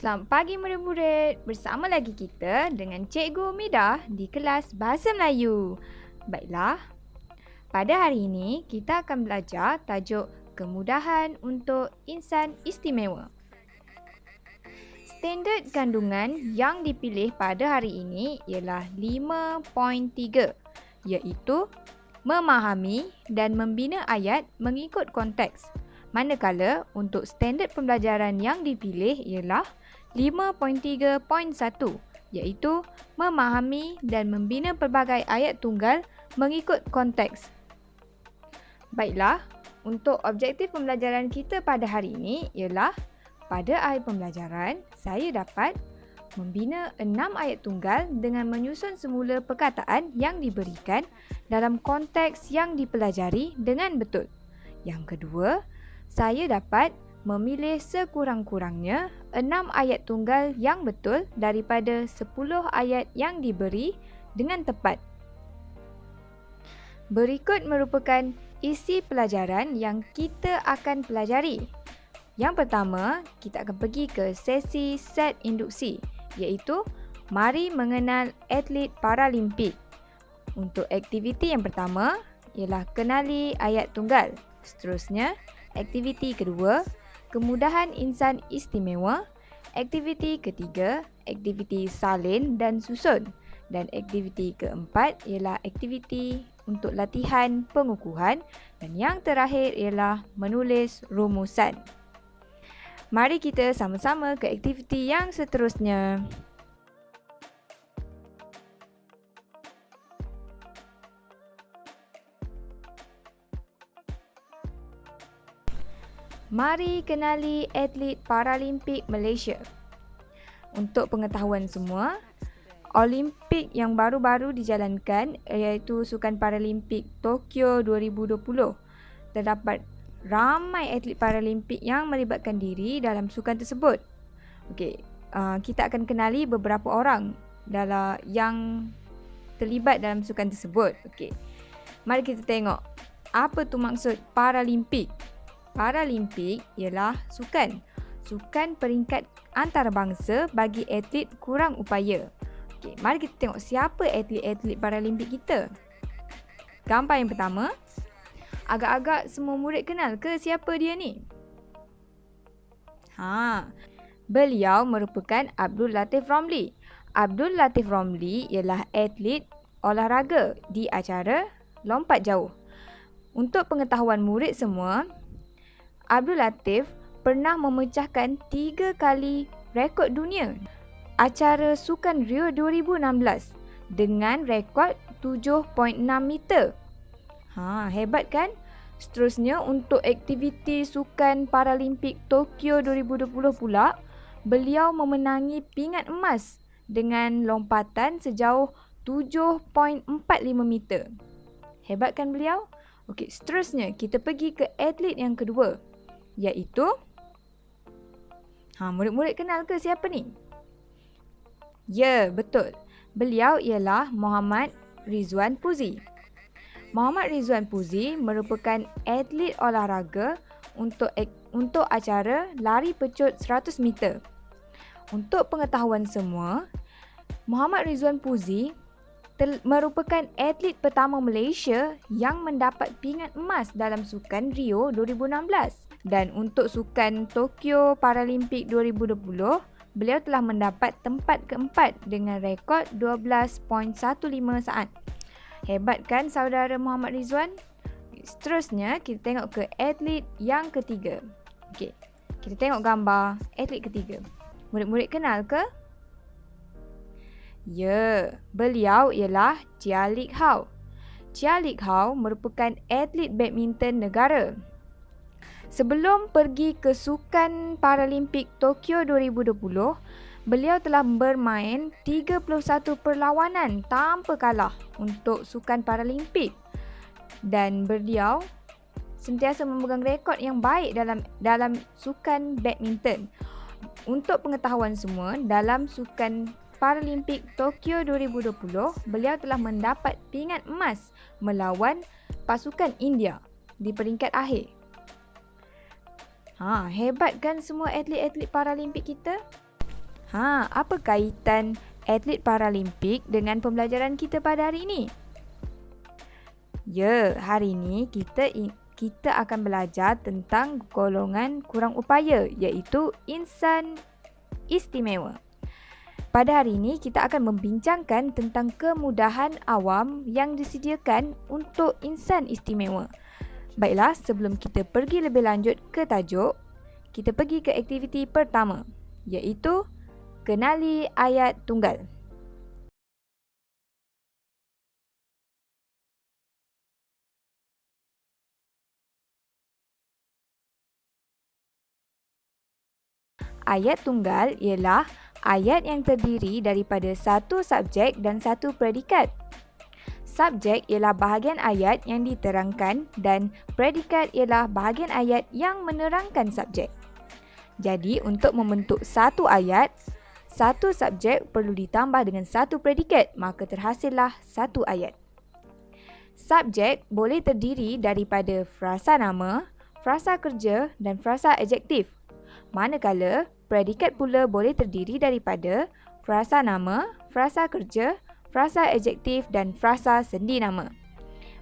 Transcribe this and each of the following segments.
Selamat pagi murid-murid. Bersama lagi kita dengan Cikgu Umidah di kelas Bahasa Melayu. Baiklah, pada hari ini kita akan belajar tajuk kemudahan untuk insan istimewa. Standard kandungan yang dipilih pada hari ini ialah 5.3, iaitu memahami dan membina ayat mengikut konteks. Manakala untuk standard pembelajaran yang dipilih ialah 5.3.1, iaitu memahami dan membina pelbagai ayat tunggal mengikut konteks. Baiklah, untuk objektif pembelajaran kita pada hari ini ialah pada akhir pembelajaran, saya dapat membina 6 ayat tunggal dengan menyusun semula perkataan yang diberikan dalam konteks yang dipelajari dengan betul. Yang kedua, saya dapat memilih sekurang-kurangnya 6 ayat tunggal yang betul daripada 10 ayat yang diberi dengan tepat. Berikut merupakan isi pelajaran yang kita akan pelajari. Yang pertama, kita akan pergi ke sesi set induksi, iaitu mari mengenal atlet Paralimpik. Untuk aktiviti yang pertama ialah kenali ayat tunggal. Seterusnya, aktiviti kedua, kemudahan insan istimewa. Aktiviti ketiga, aktiviti salin dan susun. Dan aktiviti keempat ialah aktiviti untuk latihan pengukuhan. Dan yang terakhir ialah menulis rumusan. Mari kita sama-sama ke aktiviti yang seterusnya. Mari kenali atlet Paralimpik Malaysia. Untuk pengetahuan semua, Olimpik yang baru-baru dijalankan iaitu Sukan Paralimpik Tokyo 2020. Terdapat ramai atlet Paralimpik yang melibatkan diri dalam sukan tersebut. Okey, kita akan kenali beberapa orang yang terlibat dalam sukan tersebut. Okey. Mari kita tengok apa tu maksud Paralimpik. Paralimpik ialah sukan peringkat antarabangsa bagi atlet kurang upaya. Okey, mari kita tengok siapa atlet-atlet Paralimpik kita. Gambar yang pertama, agak-agak semua murid kenal ke siapa dia ni? Beliau merupakan Abdul Latif Romli. Abdul Latif Romli ialah atlet olahraga di acara lompat jauh. Untuk pengetahuan murid semua, Abdul Latif pernah memecahkan 3 kali rekod dunia acara Sukan Rio 2016 dengan rekod 7.6 meter. Hebat kan? Seterusnya, untuk aktiviti Sukan Paralimpik Tokyo 2020 pula, beliau memenangi pingat emas dengan lompatan sejauh 7.45 meter. Hebat kan beliau? Okey, seterusnya kita pergi ke atlet yang kedua, iaitu murid-murid kenal ke siapa ni? Ya, betul. Beliau ialah Muhammad Rizwan Puzi. Muhammad Rizwan Puzi merupakan atlet olahraga untuk acara lari pecut 100 meter. Untuk pengetahuan semua, Muhammad Rizwan Puzi merupakan atlet pertama Malaysia yang mendapat pingat emas dalam Sukan Rio 2016. Dan untuk Sukan Tokyo Paralimpik 2020, beliau telah mendapat tempat keempat dengan rekod 12.15 saat. Hebat kan saudara Muhammad Rizwan? Seterusnya, kita tengok ke atlet yang ketiga. Okey, kita tengok gambar atlet ketiga. Murid-murid kenal ke? Ya, beliau ialah Chia Lik Hau. Chia Lik Hau merupakan atlet badminton negara. Sebelum pergi ke Sukan Paralimpik Tokyo 2020, beliau telah bermain 31 perlawanan tanpa kalah untuk Sukan Paralimpik. Dan beliau sentiasa memegang rekod yang baik dalam sukan badminton. Untuk pengetahuan semua, dalam Sukan Paralimpik Tokyo 2020, beliau telah mendapat pingat emas melawan pasukan India di peringkat akhir. Hebat kan semua atlet-atlet Paralimpik kita? Apa kaitan atlet Paralimpik dengan pembelajaran kita pada hari ini? Ya, hari ini kita akan belajar tentang golongan kurang upaya, iaitu insan istimewa. Pada hari ini, kita akan membincangkan tentang kemudahan awam yang disediakan untuk insan istimewa. Baiklah, sebelum kita pergi lebih lanjut ke tajuk, kita pergi ke aktiviti pertama, iaitu kenali ayat tunggal. Ayat tunggal ialah ayat yang terdiri daripada satu subjek dan satu predikat. Subjek ialah bahagian ayat yang diterangkan dan predikat ialah bahagian ayat yang menerangkan subjek. Jadi, untuk membentuk satu ayat, satu subjek perlu ditambah dengan satu predikat, maka terhasillah satu ayat. Subjek boleh terdiri daripada frasa nama, frasa kerja dan frasa adjektif. Manakala, predikat pula boleh terdiri daripada frasa nama, frasa kerja, frasa adjektif dan frasa sendi nama.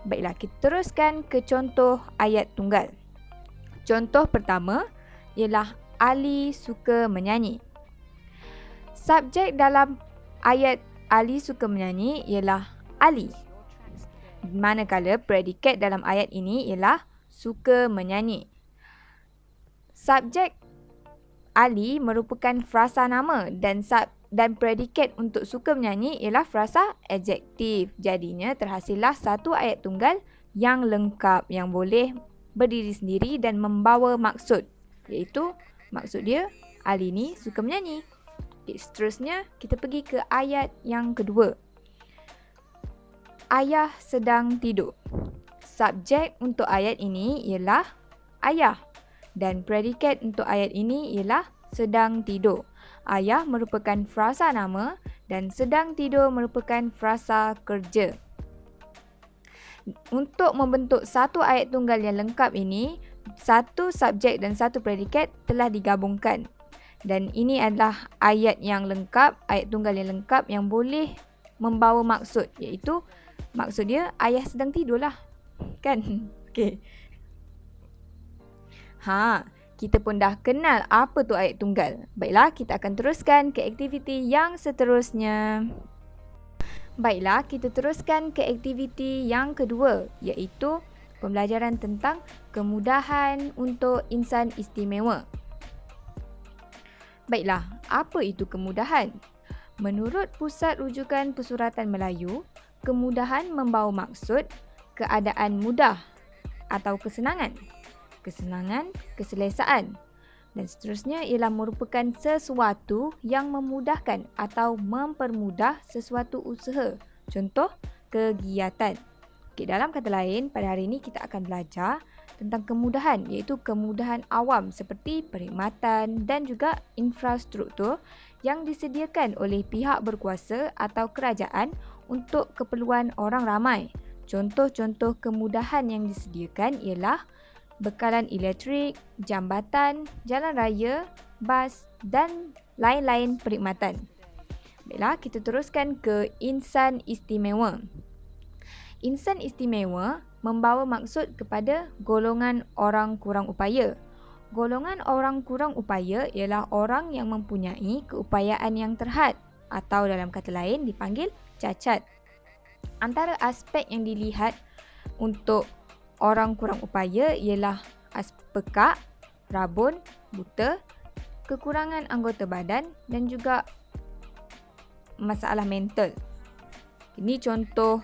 Baiklah, kita teruskan ke contoh ayat tunggal. Contoh pertama ialah Ali suka menyanyi. Subjek dalam ayat Ali suka menyanyi ialah Ali. Manakala predikat dalam ayat ini ialah suka menyanyi. Subjek Ali merupakan frasa nama dan predikat untuk suka menyanyi ialah frasa adjektif. Jadinya terhasillah satu ayat tunggal yang lengkap yang boleh berdiri sendiri dan membawa maksud, iaitu maksud dia Ali ni suka menyanyi. Seterusnya kita pergi ke ayat yang kedua. Ayah sedang tidur. Subjek untuk ayat ini ialah ayah. Dan predikat untuk ayat ini ialah sedang tidur. Ayah merupakan frasa nama dan sedang tidur merupakan frasa kerja. Untuk membentuk satu ayat tunggal yang lengkap ini, satu subjek dan satu predikat telah digabungkan. Dan ini adalah ayat yang lengkap, ayat tunggal yang lengkap yang boleh membawa maksud, iaitu maksud dia ayah sedang tidur lah. Kan? Okey. Kita pun dah kenal apa tu ayat tunggal. Baiklah, kita akan teruskan ke aktiviti yang seterusnya. Baiklah, kita teruskan ke aktiviti yang kedua, iaitu pembelajaran tentang kemudahan untuk insan istimewa. Baiklah, apa itu kemudahan? Menurut Pusat Rujukan Pesuratan Melayu, kemudahan membawa maksud keadaan mudah atau kesenangan, keselesaan dan seterusnya ialah merupakan sesuatu yang memudahkan atau mempermudah sesuatu usaha. Contoh, kegiatan. Dalam kata lain, pada hari ini kita akan belajar tentang kemudahan, iaitu kemudahan awam seperti perkhidmatan dan juga infrastruktur yang disediakan oleh pihak berkuasa atau kerajaan untuk keperluan orang ramai. Contoh-contoh kemudahan yang disediakan ialah bekalan elektrik, jambatan, jalan raya, bas dan lain-lain perkhidmatan. Baiklah, kita teruskan ke insan istimewa. Insan istimewa membawa maksud kepada golongan orang kurang upaya. Golongan orang kurang upaya ialah orang yang mempunyai keupayaan yang terhad atau dalam kata lain dipanggil cacat. Antara aspek yang dilihat untuk orang kurang upaya ialah pekak, rabun, buta, kekurangan anggota badan dan juga masalah mental. Ini contoh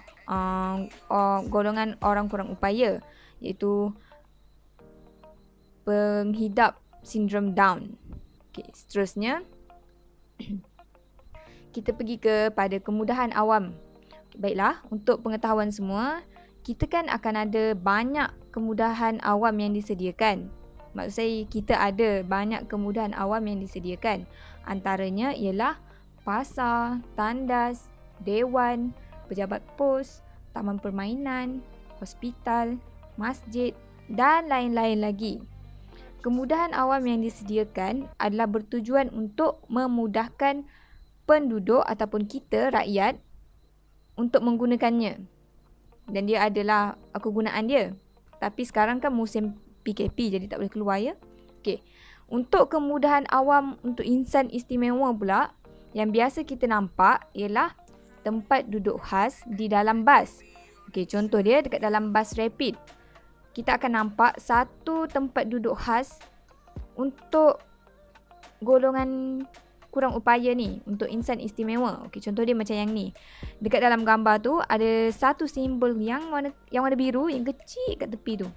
golongan orang kurang upaya, iaitu penghidap sindrom Down. Seterusnya kita pergi kepada kemudahan awam. Baiklah, untuk pengetahuan semua, kita kan akan ada banyak kemudahan awam yang disediakan. Maksud saya, kita ada banyak kemudahan awam yang disediakan. Antaranya ialah pasar, tandas, dewan, pejabat pos, taman permainan, hospital, masjid dan lain-lain lagi. kemudahan awam yang disediakan adalah bertujuan untuk memudahkan penduduk ataupun kita, rakyat, untuk menggunakannya. Dan dia adalah kegunaan dia. Tapi sekarang kan musim PKP, jadi tak boleh keluar ya. Okey. Untuk kemudahan awam untuk insan istimewa pula, yang biasa kita nampak ialah tempat duduk khas di dalam bas. Okey, contoh dia dekat dalam bas rapid. Kita akan nampak satu tempat duduk khas untuk golongan kurang upaya ni, untuk insan istimewa. Okey, contoh dia macam yang ni. Dekat dalam gambar tu ada satu simbol yang warna biru yang kecil kat tepi tu.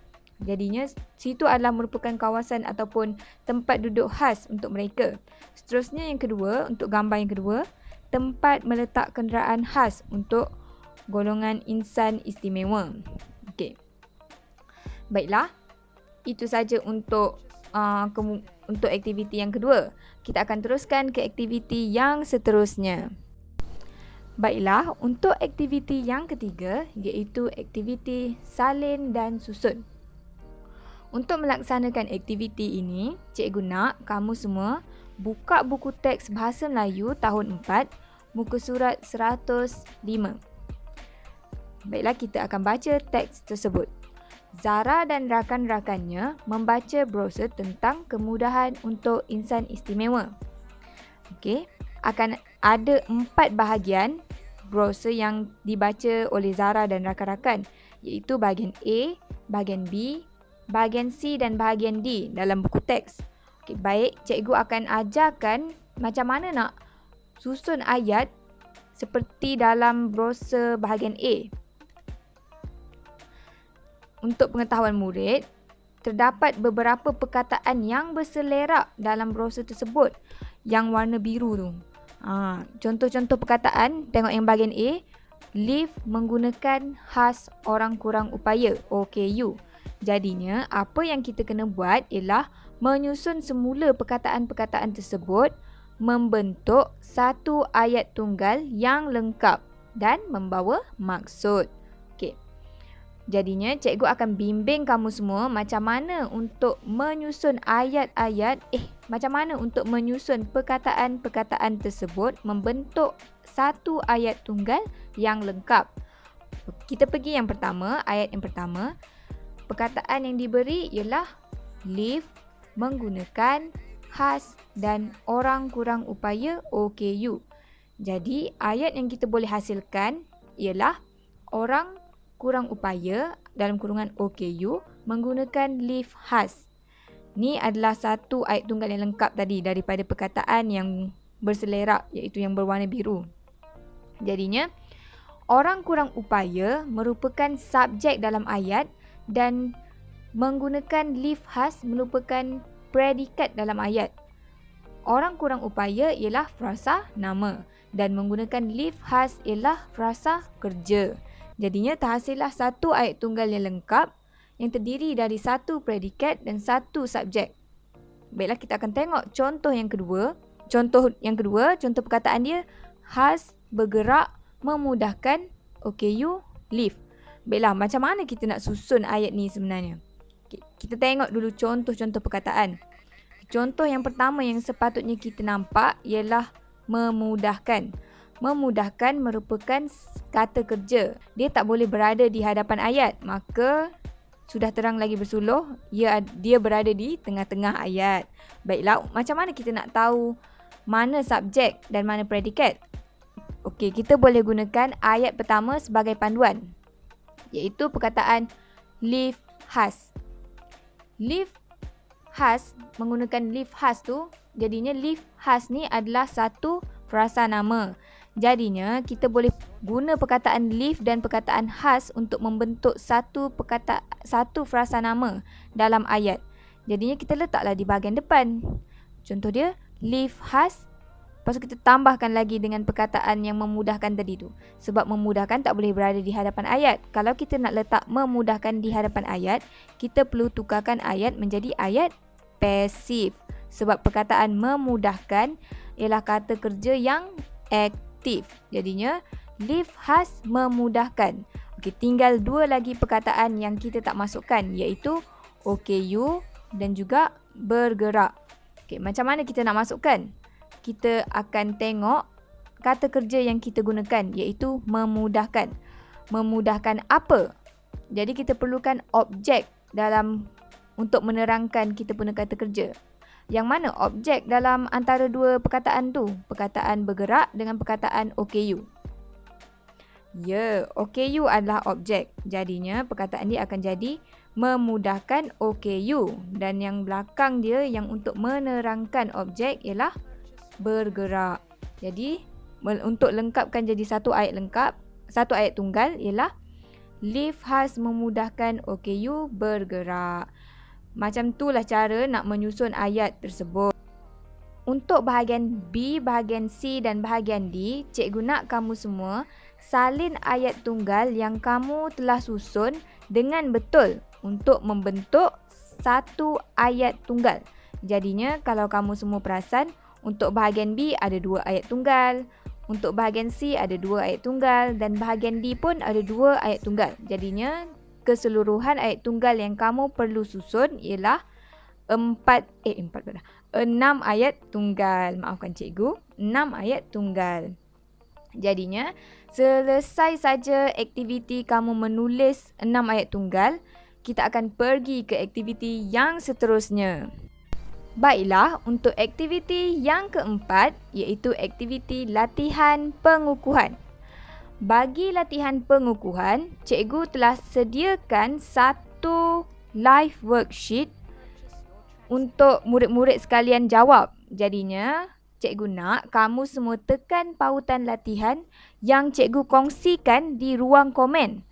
Jadinya situ adalah merupakan kawasan ataupun tempat duduk khas untuk mereka. Seterusnya yang kedua, untuk gambar yang kedua, tempat meletak kenderaan khas untuk golongan insan istimewa. Okey. Baiklah, itu saja untuk aktiviti yang kedua. Kita akan teruskan ke aktiviti yang seterusnya. Baiklah, untuk aktiviti yang ketiga iaitu aktiviti salin dan susun. Untuk melaksanakan aktiviti ini, cikgu nak kamu semua buka buku teks Bahasa Melayu tahun 4, muka surat 105. Baiklah, kita akan baca teks tersebut. Zara dan rakan-rakannya membaca brosur tentang kemudahan untuk insan istimewa. Okey, akan ada 4 bahagian brosur yang dibaca oleh Zara dan rakan-rakan, iaitu bahagian A, bahagian B, bahagian C dan bahagian D dalam buku teks. Okey, baik, cikgu akan ajarkan macam mana nak susun ayat seperti dalam brosur bahagian A. Untuk pengetahuan murid, terdapat beberapa perkataan yang berselerak dalam brosur tersebut yang warna biru tu. Contoh-contoh perkataan, tengok yang bahagian A, lift menggunakan khas orang kurang upaya, OKU. Jadinya, apa yang kita kena buat ialah menyusun semula perkataan-perkataan tersebut membentuk satu ayat tunggal yang lengkap dan membawa maksud. Okey. Jadinya, cikgu akan bimbing kamu semua macam mana untuk menyusun macam mana untuk menyusun perkataan-perkataan tersebut membentuk satu ayat tunggal yang lengkap. Kita pergi yang pertama, ayat yang pertama. Perkataan yang diberi ialah lift menggunakan khas dan orang kurang upaya OKU. Jadi, ayat yang kita boleh hasilkan ialah orang kurang upaya dalam kurungan OKU menggunakan lift khas. Ni adalah satu ayat tunggal yang lengkap tadi daripada perkataan yang berselerak, iaitu yang berwarna biru. Jadinya, orang kurang upaya merupakan subjek dalam ayat dan menggunakan lift khas merupakan predikat dalam ayat. Orang kurang upaya ialah frasa nama dan menggunakan lift khas ialah frasa kerja. Jadinya terhasillah satu ayat tunggal yang lengkap yang terdiri dari satu predikat dan satu subjek. Baiklah, kita akan tengok contoh yang kedua. Contoh perkataan dia, khas bergerak memudahkan OKU lift. Baiklah, macam mana kita nak susun ayat ni sebenarnya? Okay, kita tengok dulu contoh-contoh perkataan. Contoh yang pertama yang sepatutnya kita nampak ialah memudahkan. Memudahkan merupakan kata kerja. Dia tak boleh berada di hadapan ayat. Maka sudah terang lagi bersuluh, dia berada di tengah-tengah ayat. Baiklah, macam mana kita nak tahu mana subjek dan mana predikat? Okey, kita boleh gunakan ayat pertama sebagai panduan, iaitu perkataan lift khas. Lift khas, menggunakan lift khas tu, jadinya lift khas ni adalah satu frasa nama. Jadinya, kita boleh guna perkataan lift dan perkataan khas untuk membentuk satu frasa nama dalam ayat. Jadinya, kita letaklah di bahagian depan. Contoh dia, lift khas. Lepas tu kita tambahkan lagi dengan perkataan yang memudahkan tadi tu. Sebab memudahkan tak boleh berada di hadapan ayat. Kalau kita nak letak memudahkan di hadapan ayat, kita perlu tukarkan ayat menjadi ayat pasif. Sebab perkataan memudahkan ialah kata kerja yang aktif. Jadinya, lift khas memudahkan. Okey, tinggal dua lagi perkataan yang kita tak masukkan, iaitu OKU dan juga bergerak. Okey, macam mana kita nak masukkan? Kita akan tengok kata kerja yang kita gunakan, iaitu memudahkan. Memudahkan apa? Jadi kita perlukan objek untuk menerangkan kita punya kata kerja. Yang mana objek dalam antara dua perkataan tu? Perkataan bergerak dengan perkataan OKU. Ya, OKU adalah objek. Jadinya perkataan dia akan jadi memudahkan OKU. Dan yang belakang dia yang untuk menerangkan objek ialah bergerak. Jadi untuk lengkapkan jadi satu ayat lengkap, satu ayat tunggal ialah Liv has memudahkan OKU bergerak. Macam itulah cara nak menyusun ayat tersebut. Untuk bahagian B, bahagian C dan bahagian D, cikgu nak kamu semua salin ayat tunggal yang kamu telah susun dengan betul untuk membentuk satu ayat tunggal. Jadinya kalau kamu semua perasan, untuk bahagian B ada 2 ayat tunggal, untuk bahagian C ada 2 ayat tunggal dan bahagian D pun ada 2 ayat tunggal. Jadinya keseluruhan ayat tunggal yang kamu perlu susun ialah 6 ayat tunggal. Maafkan cikgu, 6 ayat tunggal. Jadinya, selesai saja aktiviti kamu menulis 6 ayat tunggal, kita akan pergi ke aktiviti yang seterusnya. Baiklah, untuk aktiviti yang keempat, iaitu aktiviti latihan pengukuhan. Bagi latihan pengukuhan, cikgu telah sediakan satu live worksheet untuk murid-murid sekalian jawab. Jadinya, cikgu nak kamu semua tekan pautan latihan yang cikgu kongsikan di ruang komen.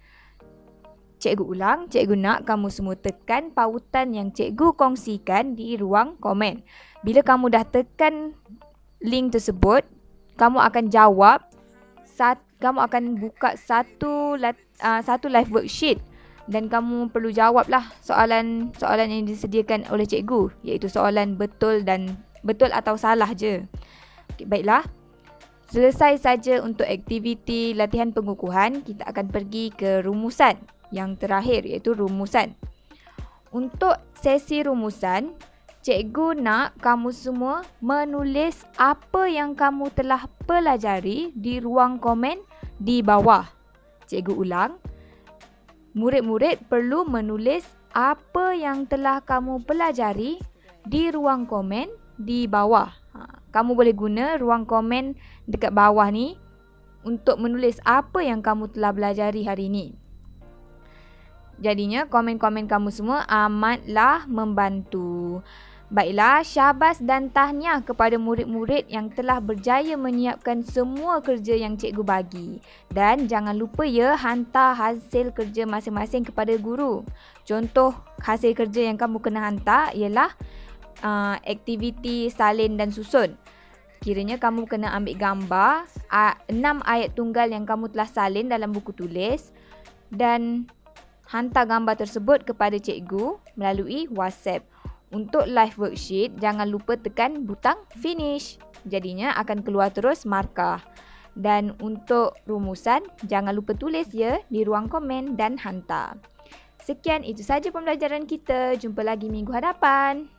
Cikgu ulang, cikgu nak kamu semua tekan pautan yang cikgu kongsikan di ruang komen. Bila kamu dah tekan link tersebut, kamu akan jawab, kamu akan buka satu live worksheet dan kamu perlu jawablah soalan yang disediakan oleh cikgu, iaitu soalan betul atau salah je. Okay, baiklah. Selesai saja untuk aktiviti latihan pengukuhan, kita akan pergi ke rumusan yang terakhir, iaitu rumusan. Untuk sesi rumusan, cikgu nak kamu semua menulis apa yang kamu telah pelajari di ruang komen di bawah. Cikgu ulang, murid-murid perlu menulis apa yang telah kamu pelajari di ruang komen di bawah. Kamu boleh guna ruang komen dekat bawah ni untuk menulis apa yang kamu telah pelajari hari ini. Jadinya komen-komen kamu semua amatlah membantu. Baiklah, syabas dan tahniah kepada murid-murid yang telah berjaya menyiapkan semua kerja yang cikgu bagi. Dan jangan lupa ya, hantar hasil kerja masing-masing kepada guru. Contoh hasil kerja yang kamu kena hantar ialah aktiviti salin dan susun. Kiranya kamu kena ambil gambar 6 ayat tunggal yang kamu telah salin dalam buku tulis dan hantar gambar tersebut kepada cikgu melalui WhatsApp. Untuk live worksheet, jangan lupa tekan butang finish. Jadinya akan keluar terus markah. Dan untuk rumusan, jangan lupa tulis ya di ruang komen dan hantar. Sekian, itu saja pembelajaran kita. Jumpa lagi minggu hadapan.